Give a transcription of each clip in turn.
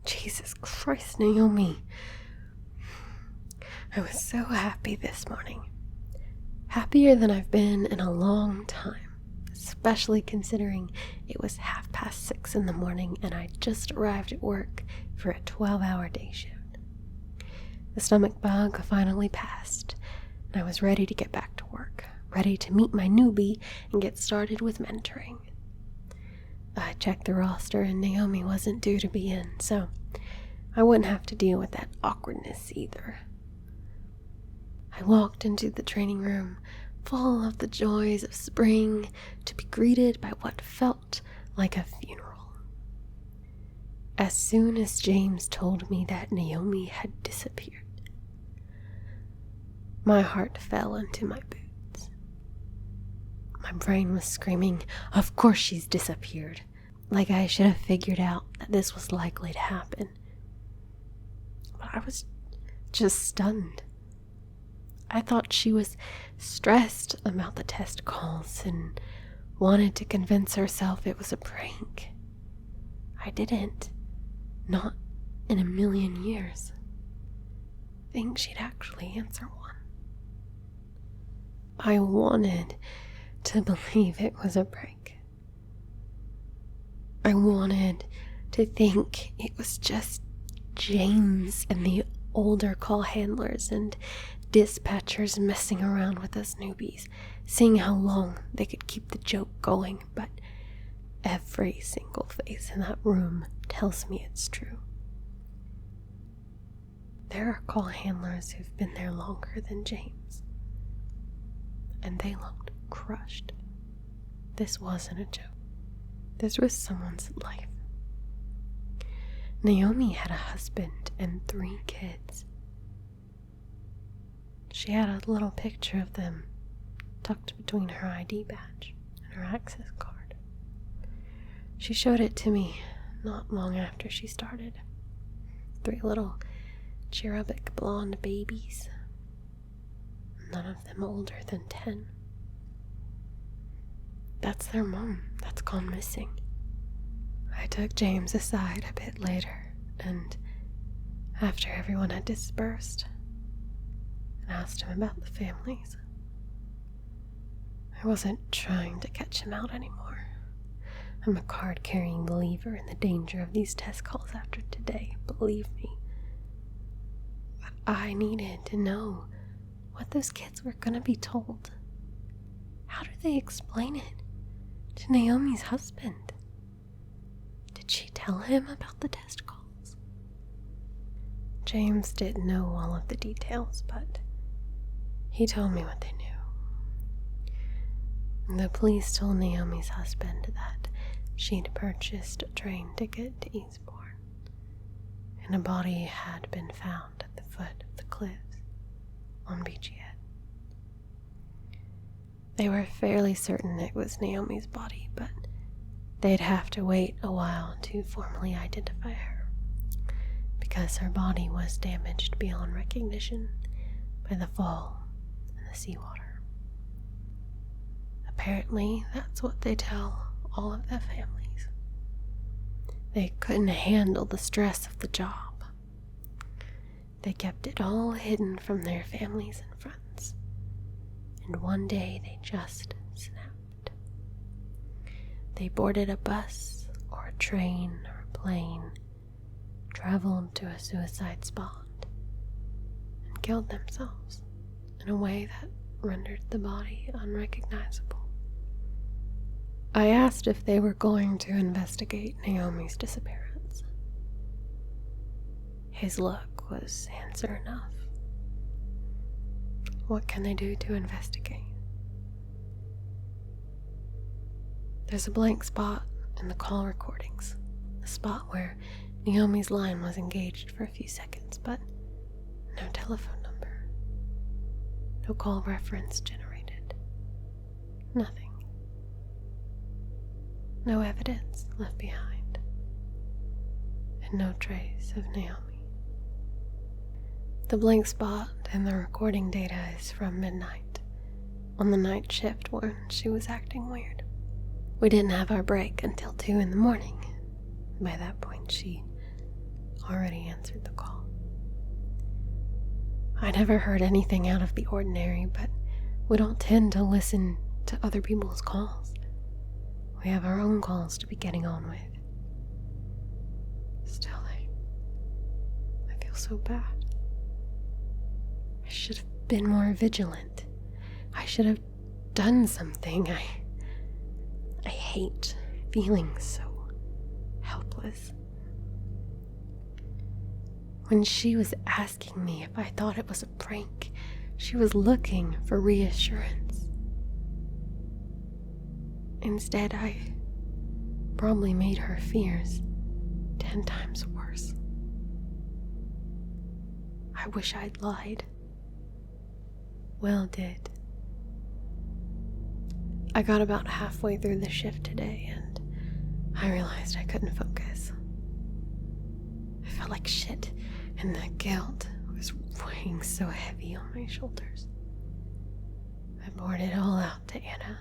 Jesus Christ, Naomi. I was so happy this morning. Happier than I've been in a long time, especially considering it was 6:30 in the morning and I just arrived at work for a 12-hour day shift. The stomach bug finally passed, and I was ready to get back to work, ready to meet my newbie and get started with mentoring. I checked the roster and Naomi wasn't due to be in, so I wouldn't have to deal with that awkwardness either. I walked into the training room full of the joys of spring to be greeted by what felt like a funeral. As soon as James told me that Naomi had disappeared, my heart fell into my boots. My brain was screaming, "Of course she's disappeared," like I should have figured out that this was likely to happen. But I was just stunned. I thought she was stressed about the test calls and wanted to convince herself it was a prank. I didn't. Not in a million years. Think she'd actually answer one. I wanted to believe it was a prank. I wanted to think it was just James and the older call handlers and dispatchers messing around with us newbies, seeing how long they could keep the joke going, but every single face in that room tells me it's true. There are call handlers who've been there longer than James, and they looked crushed. This wasn't a joke. This was someone's life. Naomi had a husband and 3 kids. She had a little picture of them tucked between her ID badge and her access card. She showed it to me not long after she started. 3 little cherubic blonde babies, none of them older than 10. That's their mom that's gone missing. I took James aside a bit later, and after everyone had dispersed, and asked him about the families. I wasn't trying to catch him out anymore. I'm a card-carrying believer in the danger of these test calls after today, believe me. But I needed to know what those kids were going to be told. How do they explain it to Naomi's husband? Did she tell him about the test calls? James didn't know all of the details, but he told me what they knew. The police told Naomi's husband that she'd purchased a train ticket to Eastbourne, and a body had been found at the foot of the cliffs on Beachy Head. They were fairly certain it was Naomi's body, but they'd have to wait a while to formally identify her, because her body was damaged beyond recognition by the fall and the seawater. Apparently, that's what they tell all of their families. They couldn't handle the stress of the job. They kept it all hidden from their families and friends. And one day they just snapped. They boarded a bus or a train or a plane, traveled to a suicide spot, and killed themselves in a way that rendered the body unrecognizable. I asked if they were going to investigate Naomi's disappearance. His look was answer enough. What can they do to investigate? There's a blank spot in the call recordings, a spot where Naomi's line was engaged for a few seconds, but no telephone number, no call reference generated, nothing. No evidence left behind, and no trace of Naomi. The blank spot in the recording data is from midnight, on the night shift when she was acting weird. We didn't have our break until 2 in the morning. By that point, she already answered the call. I never heard anything out of the ordinary, but we don't tend to listen to other people's calls. We have our own calls to be getting on with. Still, I feel so bad. I should have been more vigilant. I should have done something. I hate feeling so helpless. When she was asking me if I thought it was a prank, she was looking for reassurance. Instead, I probably made her fears 10 times worse. I wish I'd lied. Will did. I got about halfway through the shift today and I realized I couldn't focus. I felt like shit and the guilt was weighing so heavy on my shoulders. I poured it all out to Anna.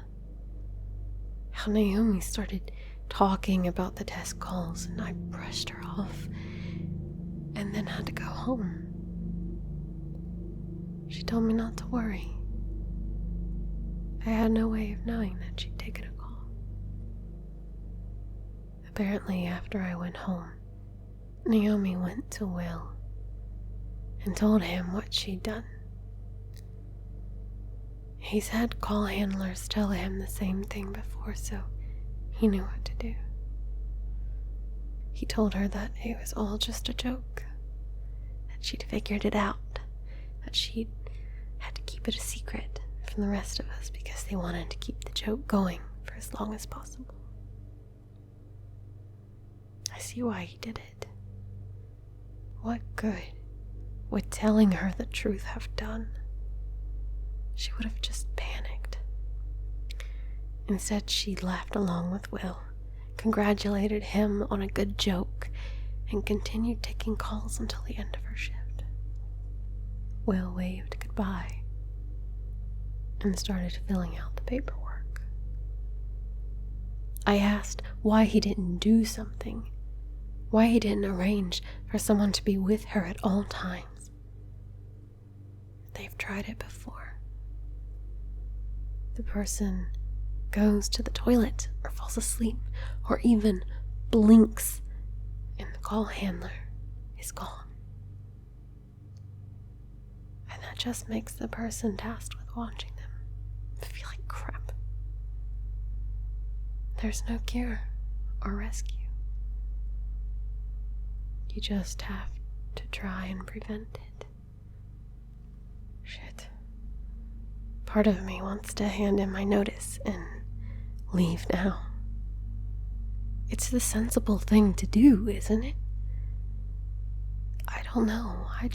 How Naomi started talking about the test calls and I brushed her off and then had to go home. She told me not to worry. I had no way of knowing that she'd taken a call. Apparently, after I went home, Naomi went to Will and told him what she'd done. He's had call handlers tell him the same thing before, so he knew what to do. He told her that it was all just a joke, that she'd figured it out, that she'd had to keep it a secret from the rest of us because they wanted to keep the joke going for as long as possible. I see why he did it. What good would telling her the truth have done? She would have just panicked. Instead, she laughed along with Will, congratulated him on a good joke, and continued taking calls until the end of her shift. Will waved goodbye and started filling out the paperwork. I asked why he didn't do something, why he didn't arrange for someone to be with her at all times. They've tried it before. The person goes to the toilet or falls asleep or even blinks and the call handler is gone. And that just makes the person tasked with watching them feel like crap. There's no cure or rescue. You just have to try and prevent it. Shit. Part of me wants to hand in my notice and leave now. It's the sensible thing to do, isn't it? I don't know. I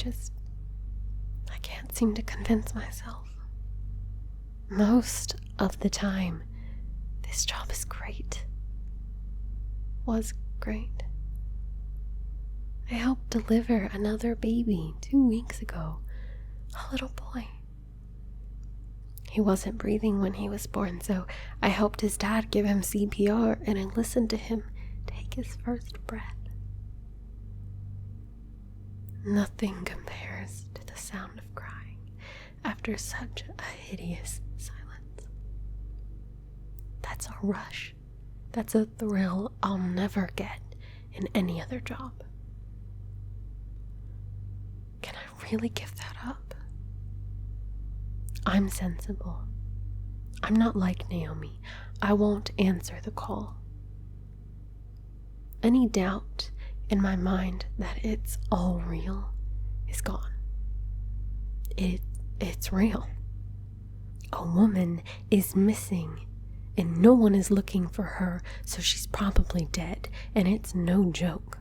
can't seem to convince myself. Most of the time, this job is great. Was great. I helped deliver another baby 2 weeks ago, a little boy. He wasn't breathing when he was born, so I helped his dad give him CPR and I listened to him take his first breath. Nothing compares to the sound of crying after such a hideous silence. That's a rush. That's a thrill I'll never get in any other job. Can I really give that up? I'm sensible. I'm not like Naomi. I won't answer the call. Any doubt in my mind that it's all real is gone. It's real. A woman is missing, and no one is looking for her, so she's probably dead, and it's no joke.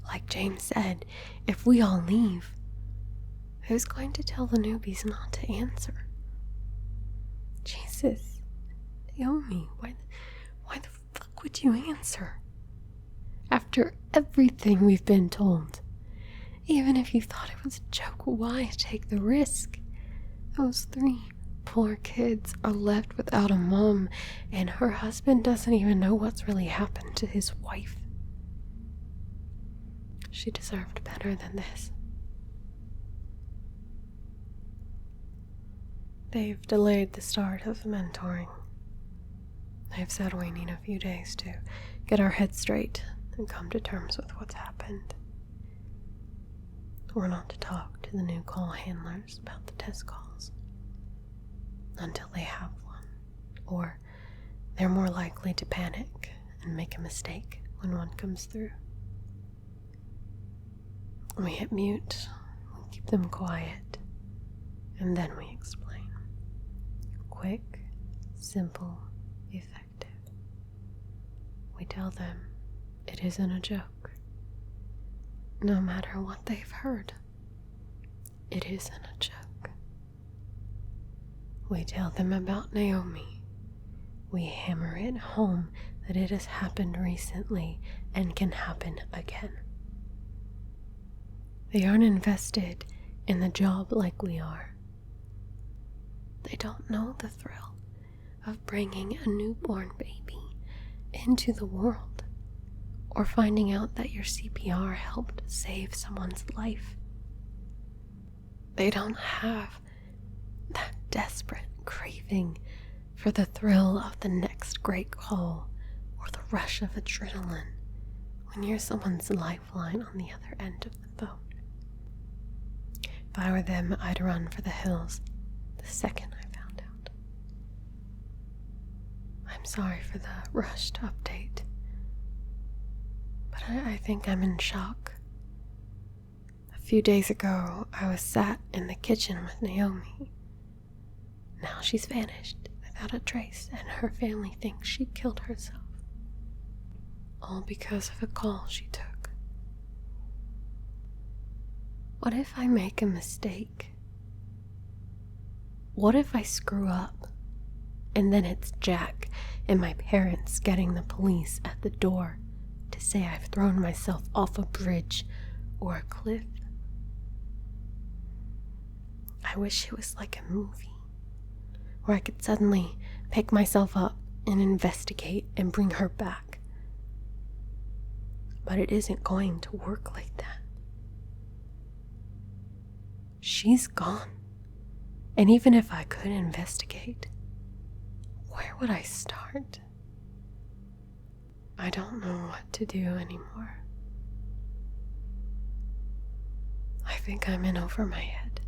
Like James said, if we all leave, who's going to tell the newbies not to answer? Jesus, Naomi, why the fuck would you answer? After everything we've been told, even if you thought it was a joke, why take the risk? Those 3 poor kids are left without a mom, and her husband doesn't even know what's really happened to his wife. She deserved better than this. They've delayed the start of mentoring. They've said we need a few days to get our heads straight and come to terms with what's happened. We're not to talk to the new call handlers about the test calls until they have one, or they're more likely to panic and make a mistake when one comes through. We hit mute, we keep them quiet, and then we explain. Quick, simple, effective. We tell them it isn't a joke. No matter what they've heard, it isn't a joke. We tell them about Naomi. We hammer it home that it has happened recently and can happen again. They aren't invested in the job like we are. They don't know the thrill of bringing a newborn baby into the world, or finding out that your CPR helped save someone's life. They don't have that desperate craving for the thrill of the next great call or the rush of adrenaline when you're someone's lifeline on the other end of the phone. If I were them, I'd run for the hills the second I found out. I'm sorry for the rushed update, but I think I'm in shock. A few days ago, I was sat in the kitchen with Naomi. Now she's vanished without a trace, and her family thinks she killed herself. All because of a call she took. What if I make a mistake? What if I screw up, and then it's Jack and my parents getting the police at the door to say I've thrown myself off a bridge or a cliff? I wish it was like a movie, where I could suddenly pick myself up and investigate and bring her back. But it isn't going to work like that. She's gone. And even if I could investigate, where would I start? I don't know what to do anymore. I think I'm in over my head.